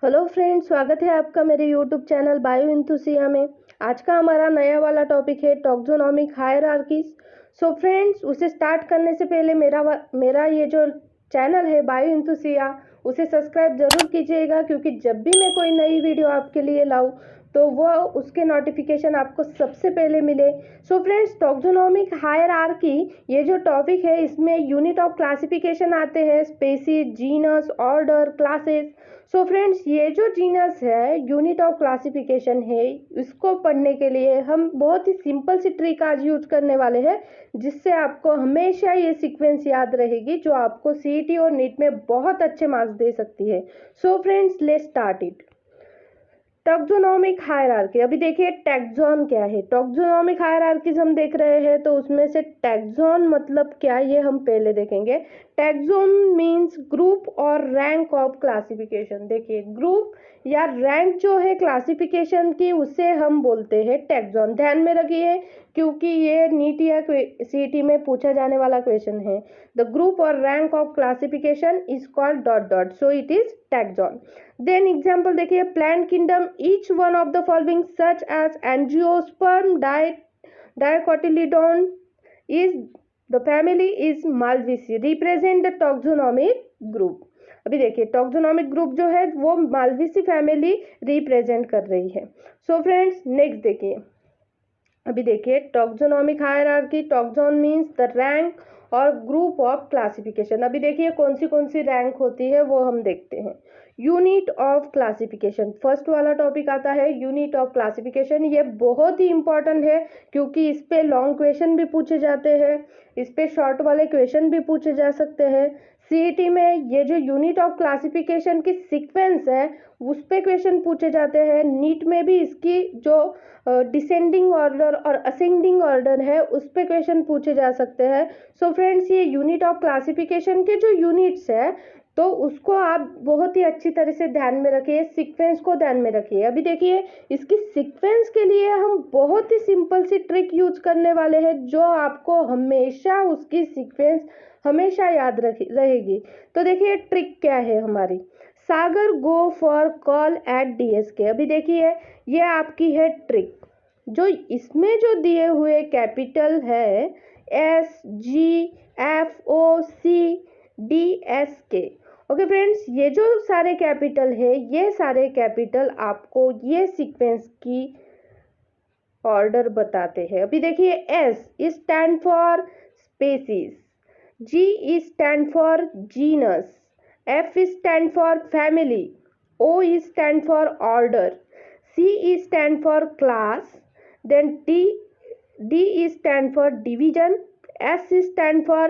Hello friends, स्वागत है आपका मेरे यूट्यूब चैनल बायो इंथुसिया में। आज का हमारा नया वाला टॉपिक है टॉक्सोनॉमिक हायरार्कीज। सो फ्रेंड्स, उसे स्टार्ट करने से पहले मेरा ये जो चैनल है बायो इंथुसिया, उसे सब्सक्राइब ज़रूर कीजिएगा, क्योंकि जब भी मैं कोई नई वीडियो आपके लिए लाऊँ तो वो उसके नोटिफिकेशन आपको सबसे पहले मिले। सो फ्रेंड्स, टॉक्सोनॉमिक हायरार्की ये जो टॉपिक है, इसमें यूनिट ऑफ क्लासिफिकेशन आते हैं, species, genus, order, classes. So friends, ये जो जीनस है, यूनिट ऑफ क्लासिफिकेशन है, इसको पढ़ने के लिए हम बहुत ही सिंपल सी ट्रिक आज यूज करने वाले हैं, जिससे आपको हमेशा ये सीक्वेंस याद रहेगी, जो आपको सीईटी और नीट में बहुत अच्छे मार्क्स दे सकती है। So friends, let's start it. Taxonomic hierarchy. अभी देखिए टैक्सॉन क्या है। टॉक्सोनॉमिक हायरार्कीज हम देख रहे हैं, तो उसमें से टैक्सॉन मतलब क्या, ये हम पहले देखेंगे। टैक्सॉन मींस ग्रुप और रैंक ऑफ क्लासिफिकेशन। देखिए, ग्रुप या रैंक जो है क्लासिफिकेशन की, उसे हम बोलते हैं टैक्सॉन। ध्यान में रखिए, क्योंकि ये नीट या सीईटी में पूछा जाने वाला क्वेश्चन है। द ग्रुप और rank of classification is called dot dot, so it is taxon. Then example देखिए, plant kingdom, each one of the following such as angiosperm dicotyledon is the family is Malvaceae, represent the taxonomic group. अभी देखिए, टॉक्सोनॉमिक group जो है वो मालवीसी family represent कर रही है। So friends, next देखिए। अभी देखिए, टॉक्सोनॉमिक हायरार्की, टॉक्सॉन मींस द रैंक और ग्रुप ऑफ क्लासिफिकेशन। अभी देखिए कौन सी रैंक होती है वो हम देखते हैं। यूनिट ऑफ क्लासिफिकेशन, फर्स्ट वाला टॉपिक आता है यूनिट ऑफ क्लासिफिकेशन। ये बहुत ही इंपॉर्टेंट है, क्योंकि इस पे लॉन्ग क्वेश्चन भी पूछे जाते हैं, इस पे शॉर्ट वाले क्वेश्चन भी पूछे जा सकते हैं। सीईटी में ये जो यूनिट ऑफ क्लासिफिकेशन की सीक्वेंस है, उस पे क्वेश्चन पूछे जाते हैं। नीट में भी इसकी जो डिसेंडिंग ऑर्डर और असेंडिंग ऑर्डर है, उस पे क्वेश्चन पूछे जा सकते हैं। सो फ्रेंड्स, ये यूनिट ऑफ क्लासिफिकेशन के जो यूनिट्स है, तो उसको आप बहुत ही अच्छी तरह से ध्यान में रखिए, सीक्वेंस को ध्यान में रखिए। अभी देखिए, इसकी सीक्वेंस के लिए हम बहुत ही सिंपल सी ट्रिक यूज करने वाले हैं, जो आपको हमेशा उसकी सीक्वेंस हमेशा याद रहेगी। तो देखिए ट्रिक क्या है हमारी। Sagar go for call at DSK. अभी देखिए, ये आपकी है ट्रिक। जो इसमें जो दिए हुए कैपिटल है, SGFOCDSK। ओके फ्रेंड्स, ये जो सारे कैपिटल है, ये सारे कैपिटल आपको ये सीक्वेंस की ऑर्डर बताते हैं। अभी देखिए, S is stand for species, G is stand for genus, F is stand for family, O is stand for order, C is stand for class, then D is stand for division, S is stand for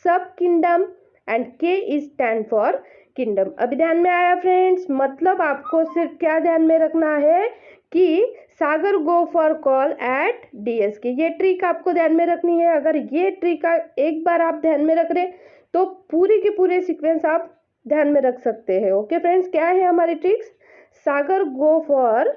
subkingdom and K is stand for kingdom। अभी ध्यान में आया friends? मतलब आपको सिर्फ क्या ध्यान में रखना है कि Sagar go for call at DSK, ये ट्रिक आपको ध्यान में रखनी है। अगर ये ट्रिक एक बार आप ध्यान में रख रहे, तो पूरी की पूरे सीक्वेंस आप ध्यान में रख सकते हैं। ओके फ्रेंड्स, क्या है हमारी tricks? Sagar go for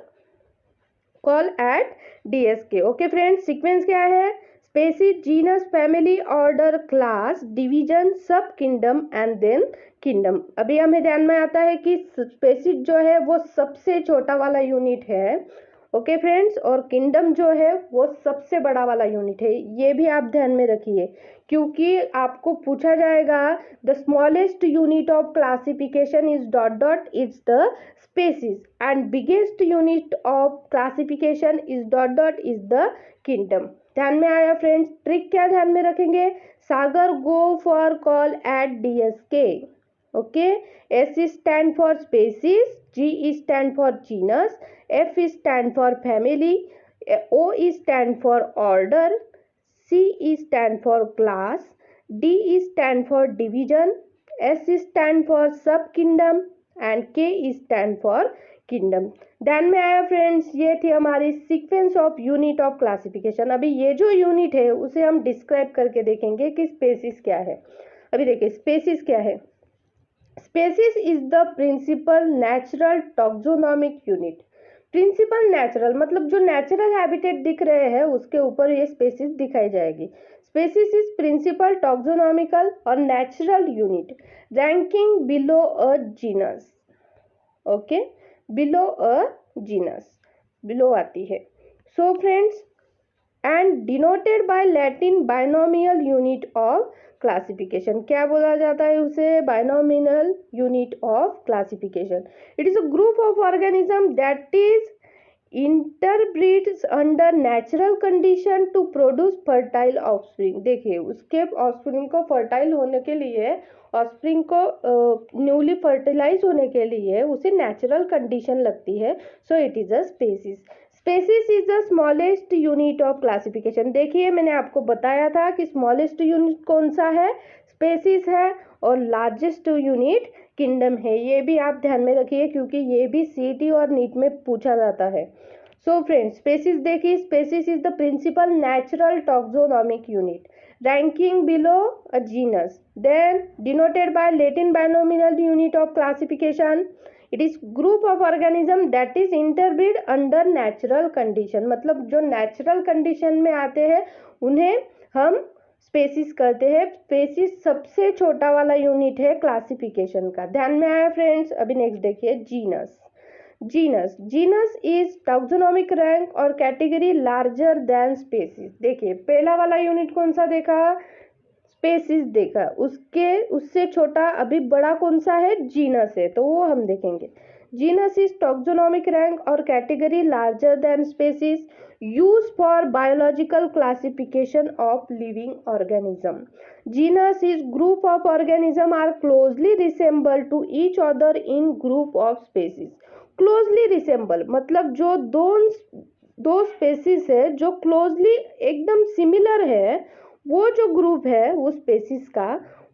call at DSK. Okay friends, sequence क्या है? Species, genus, family, order, class, division, sub kingdom and then kingdom. अभी हमें ध्यान में आता है कि स्पेसीज जो है वो सबसे छोटा वाला यूनिट है। ओके फ्रेंड्स, और किंगडम जो है वो सबसे बड़ा वाला यूनिट है। ये भी आप ध्यान में रखिए, क्योंकि आपको पूछा जाएगा the smallest unit of classification is dot dot is the species and biggest unit of classification is dot dot is the kingdom. ध्यान में आया फ्रेंड्स? ट्रिक क्या ध्यान में रखेंगे? Sagar go for call at DSK. Okay, S is stand for species, G is stand for genus, F is stand for family, O is stand for order, C is stand for class, D is stand for division, S is stand for subkingdom and K is stand for kingdom। ध्यान में आया friends? ये थी हमारी sequence of unit of classification. अभी ये जो unit है उसे हम डिस्क्राइब करके देखेंगे कि स्पेसीज क्या है। अभी देखिए, स्पेसीज क्या है? Species is the principal natural taxonomic unit. Principal natural मतलब जो नेचुरल हैबिटेट दिख रहे हैं, उसके ऊपर ये स्पेसीज दिखाई जाएगी। स्पेसीज इज प्रिंसिपल टॉक्सोनॉमिकल और natural unit ranking below a genus. Okay, below a genus, below आती है। So friends, and denoted by Latin binomial unit of classification, क्या बोला जाता है उसे? Binomial unit of classification. It is a group of organism that is interbreeds under natural condition to produce fertile offspring. देखिए, उसके offspring को fertile होने के लिए, ऑफस्प्रिंग को न्यूली फर्टिलाइज होने के लिए उसे नेचुरल कंडीशन लगती है। सो it is a species. Species is the smallest unit of classification. देखिए, मैंने आपको बताया था कि स्मॉलेस्ट यूनिट कौन सा है? स्पेसीज है, और लार्जेस्ट यूनिट किंगडम है। ये भी आप ध्यान में रखिए, क्योंकि ये भी सीटी और नीट में पूछा जाता है। सो फ्रेंड्स, स्पेसीज देखिए, species is the principal natural taxonomic unit ranking below a genus, then denoted by Latin binomial unit of classification. It is group of organism that is interbreed under natural condition। मतलब जो natural condition में आते हैं उन्हें हम species कहते हैं। Species सबसे छोटा वाला यूनिट है क्लासिफिकेशन का। ध्यान में आया फ्रेंड्स? अभी नेक्स्ट देखिए, genus. Genus is taxonomic rank और कैटेगरी लार्जर देन स्पेसीज। देखिए, पहला वाला यूनिट कौन सा देखा? स्पेसीज देखा। उससे छोटा अभी बड़ा कौन सा है? जीनस है, तो वो हम देखेंगे। जीनस इज टॉक्सोनॉमिक रैंक और category larger than species, use for biological classification of living organism. Genus is group of organism are closely resemble to each other in group of species. Closely resemble मतलब जो दो species है जो closely एकदम similar है, वो जो group है उस स्पेसीज का,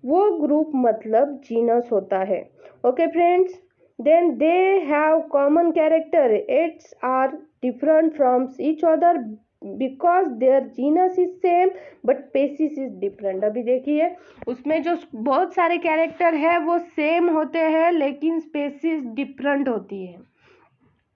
वो ग्रुप मतलब जीनस होता है। Okay friends, then they have common character, it's are different from each other because their genus is same but species is different. अभी देखिए, उसमें जो बहुत सारे कैरेक्टर है वो सेम होते हैं, लेकिन स्पेसीज डिफरेंट होती है।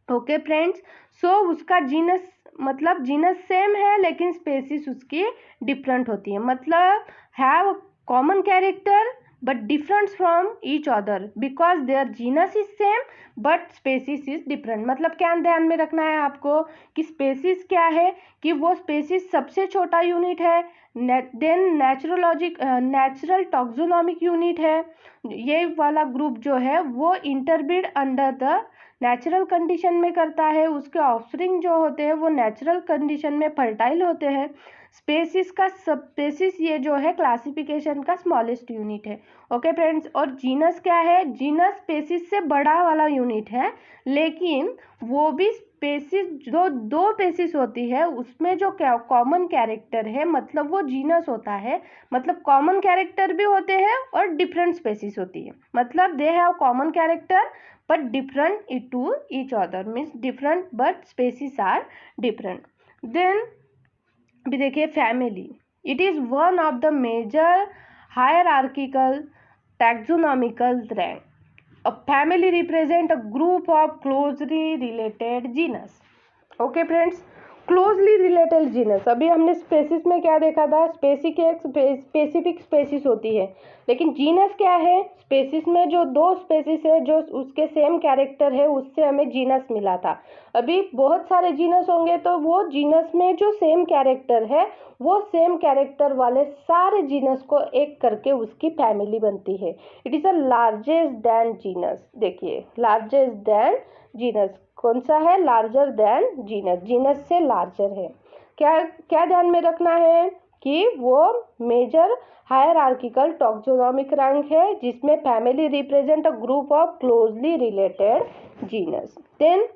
ओके फ्रेंड्स, सो उसका जीनस मतलब जीनस सेम है लेकिन स्पेसीज उसकी डिफरेंट होती है। मतलब have common character but different from each other because their genus is same but species is different. मतलब क्या ध्यान में रखना है आपको कि स्पेसीज क्या है, कि वो स्पेसीज सबसे छोटा यूनिट है, देन नेचुरल टॉक्सोनॉमिक यूनिट है। ये वाला ग्रुप जो है वो interbreed under the natural condition में करता है, उसके ऑफस्प्रिंग जो होते हैं वो नेचुरल कंडीशन में फर्टाइल होते हैं। स्पेसीज का सब स्पेसीज ये जो है क्लासिफिकेशन का स्मॉलेस्ट यूनिट है। ओके फ्रेंड्स, और जीनस क्या है? जीनस स्पेसीज से बड़ा वाला यूनिट है, लेकिन वो भी स्पेसीज जो दो स्पेसीज होती है उसमें जो कॉमन कैरेक्टर है, मतलब वो जीनस होता है। मतलब कॉमन कैरेक्टर भी होते हैं और डिफरेंट स्पेसीज होती है, मतलब दे have common character but different to each other, means different but species are different. Then भी देखिए, family, it is one of the major hierarchical taxonomical rank. A family represent a group of closely related genus. Okay friends, closely related genus. अभी हमने spaces में क्या देखा था? Specific spaces होती है, लेकिन जीनस क्या है? स्पेसिस में जो दो स्पेसिस है जो उसके सेम कैरेक्टर है, उससे हमें जीनस मिला था। अभी बहुत सारे जीनस होंगे, तो वो जीनस में जो सेम कैरेक्टर है, वो सेम कैरेक्टर वाले सारे जीनस को एक करके उसकी फैमिली बनती है। It is a largest than genus. देखिए, लार्जेस्ट देन जीनस कौन सा है? लार्जर देन जीनस, जीनस से लार्जर है। क्या क्या ध्यान में रखना है कि वो मेजर हायरार्किकल टॉक्सोनॉमिक रैंक है, जिसमें family represent a group of closely related genus. Then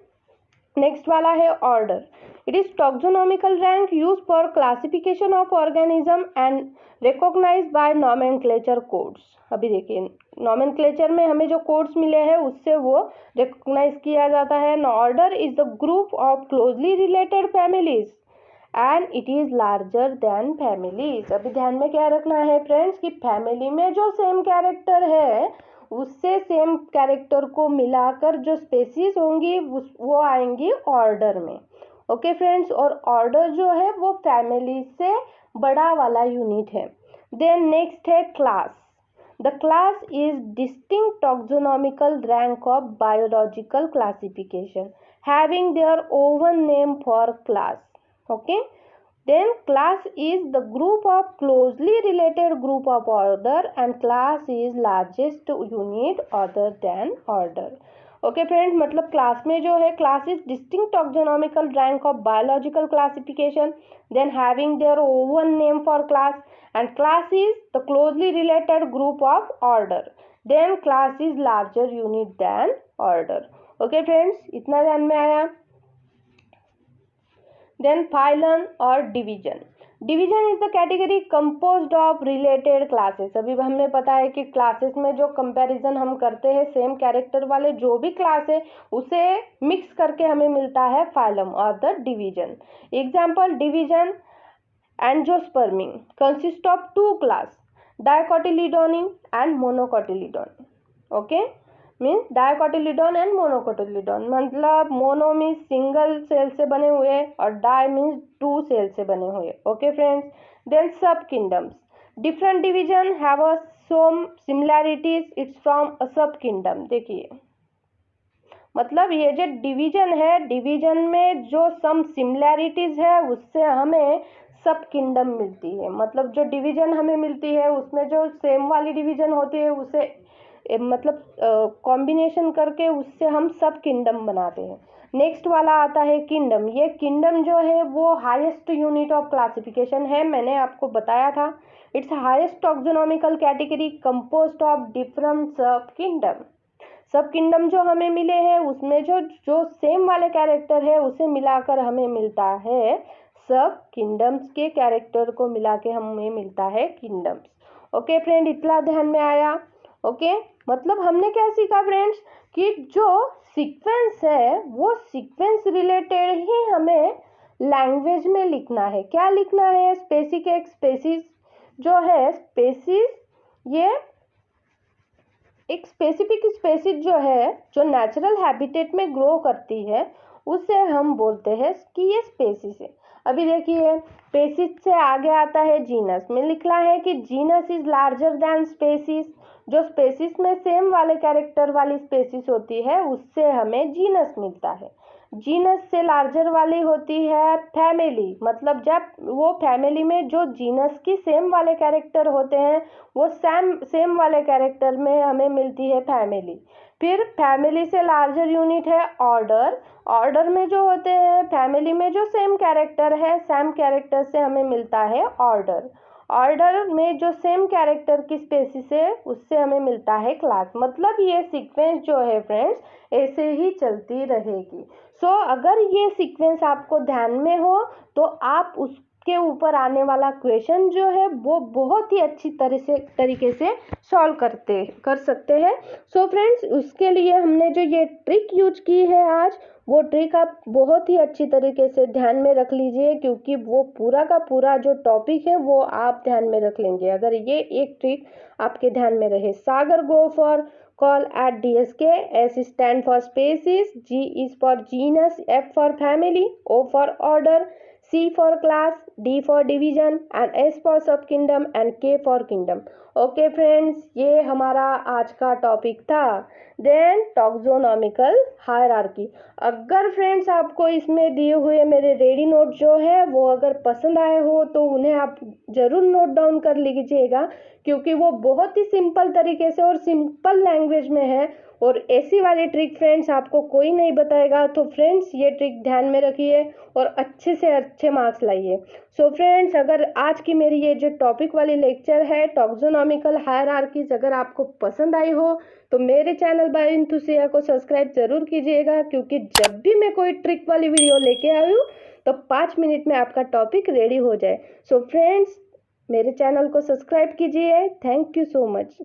next वाला है order. It is taxonomical rank use for classification of organism and recognised by nomenclature codes. अभी देखिए, नॉमेनक्लेचर में हमें जो कोड्स मिले हैं उससे वो रिकॉग्नाइज किया जाता है। Order is the group of closely related families and it is larger then families. अभी ध्यान में क्या रखना है फ्रेंड्स, कि फैमिली में जो सेम कैरेक्टर है उससे सेम कैरेक्टर को मिलाकर जो स्पेसीज होंगी वो आएंगी ऑर्डर में। ओके फ्रेंड्स, और ऑर्डर जो है वो फैमिली से बड़ा वाला यूनिट है। देन नेक्स्ट है class. The class is distinct taxonomical rank of biological classification, having their own name for class. Okay. Then class is the group of closely related group of order, and class is largest unit other than order. Okay friends, मतलब class में जो है, class is distinct taxonomical rank of biological classification, then having their own name for class, and class is the closely related group of order, then class is larger unit than order. Okay friends, इतना ध्यान में आया. Then phylum और division. Division is the category composed of related classes. अभी हमें पता है कि क्लासेस में जो कंपैरिजन हम करते हैं सेम कैरेक्टर वाले जो भी क्लास है उसे मिक्स करके हमें मिलता है फाइलम और the division. Example, division angiospermae consist of two class, dicotyledon and monocotyledon. Okay, means dicotyledon and monocotyledon, मतलब मोनो मीन्स सिंगल सेल से बने हुए और डाई मीन्स टू सेल से बने हुए. Okay friends. Then sub kingdoms. Different division have a some similarities, it's from a sub kingdom. देखिए, मतलब ये जो डिवीजन है, डिवीजन में जो सम सिमिलैरिटीज है उससे हमें सब किंगडम मिलती है. मतलब जो डिवीजन हमें मिलती है उसमें जो सेम वाली डिवीजन होती है उसे मतलब कॉम्बिनेशन करके उससे हम सब किंगडम बनाते हैं. नेक्स्ट वाला आता है किंगडम. ये किंगडम जो है वो हाईएस्ट यूनिट ऑफ क्लासिफिकेशन है, मैंने आपको बताया था. It's highest taxonomical category composed of different sub kingdom. Sub kingdom जो हमें मिले हैं उसमें जो सेम वाले कैरेक्टर है उसे मिलाकर हमें मिलता है सब किंगडम्स के कैरेक्टर को मिला के हमें मिलता है किंगडम्स. ओके फ्रेंड, इतना ध्यान में आया. ओके, मतलब हमने क्या सीखा फ्रेंड्स कि जो सीक्वेंस है वो सीक्वेंस रिलेटेड ही हमें लैंग्वेज में लिखना है. क्या लिखना है? स्पेसिक एक स्पेसिस जो है, स्पेसिस ये एक स्पेसिफिक स्पेसिस जो है जो नेचुरल हैबिटेट में ग्रो करती है उसे हम बोलते हैं कि ये स्पेसिस है. अभी देखिए, स्पेसिस से आगे आता है जीनस. में लिखना है कि genus is larger than species. जो स्पेसिस में सेम वाले कैरेक्टर वाली स्पेसिस होती है उससे हमें जीनस मिलता है. जीनस से लार्जर वाली होती है फैमिली. मतलब जब वो फैमिली में जो जीनस की सेम वाले कैरेक्टर होते हैं वो सेम वाले कैरेक्टर में हमें मिलती है फैमिली. फिर फैमिली से लार्जर यूनिट है ऑर्डर. ऑर्डर में जो होते हैं फैमिली में जो सेम कैरेक्टर है, सेम कैरेक्टर से हमें मिलता है ऑर्डर. ऑर्डर में जो सेम कैरेक्टर की स्पेसिस है उससे हमें मिलता है क्लास. मतलब ये सीक्वेंस जो है फ्रेंड्स ऐसे ही चलती रहेगी. सो अगर ये सीक्वेंस आपको ध्यान में हो तो आप उसके ऊपर आने वाला क्वेश्चन जो है वो बहुत ही अच्छी तरीके से सॉल्व कर सकते हैं. सो फ्रेंड्स, उसके लिए हमने जो ये ट्रिक यूज की है आज, वो ट्रिक आप बहुत ही अच्छी तरीके से ध्यान में रख लीजिए, क्योंकि वो पूरा का पूरा जो टॉपिक है वो आप ध्यान में रख लेंगे अगर ये एक ट्रिक आपके ध्यान में रहे. Sagar go for call at DSK. S stand for species, G is for genus, F for family, O for order, C for class, D for division and S for subkingdom and K for kingdom. Okay friends, ये हमारा आज का topic था. Then taxonomical hierarchy. अगर friends आपको इसमें दिए हुए मेरे रेडी नोट जो है वो अगर पसंद आए हो तो उन्हें आप ज़रूर नोट डाउन कर लीजिएगा, क्योंकि वो बहुत ही सिंपल तरीके से और सिंपल लैंग्वेज में है और ऐसी वाली ट्रिक फ्रेंड्स आपको कोई नहीं बताएगा. तो फ्रेंड्स ये ट्रिक ध्यान में रखिए और अच्छे से अच्छे मार्क्स लाइए. सो फ्रेंड्स, अगर आज की मेरी ये जो टॉपिक वाली लेक्चर है टॉक्सोनॉमिकल हायरार्कीज अगर आपको पसंद आई हो तो मेरे चैनल बाय इंथुसिया को सब्सक्राइब जरूर कीजिएगा, क्योंकि जब भी मैं कोई ट्रिक वाली वीडियो लेके आई हूँ तो 5 मिनट में आपका टॉपिक रेडी हो जाए. सो फ्रेंड्स, मेरे चैनल को सब्सक्राइब कीजिए. Thank you so much.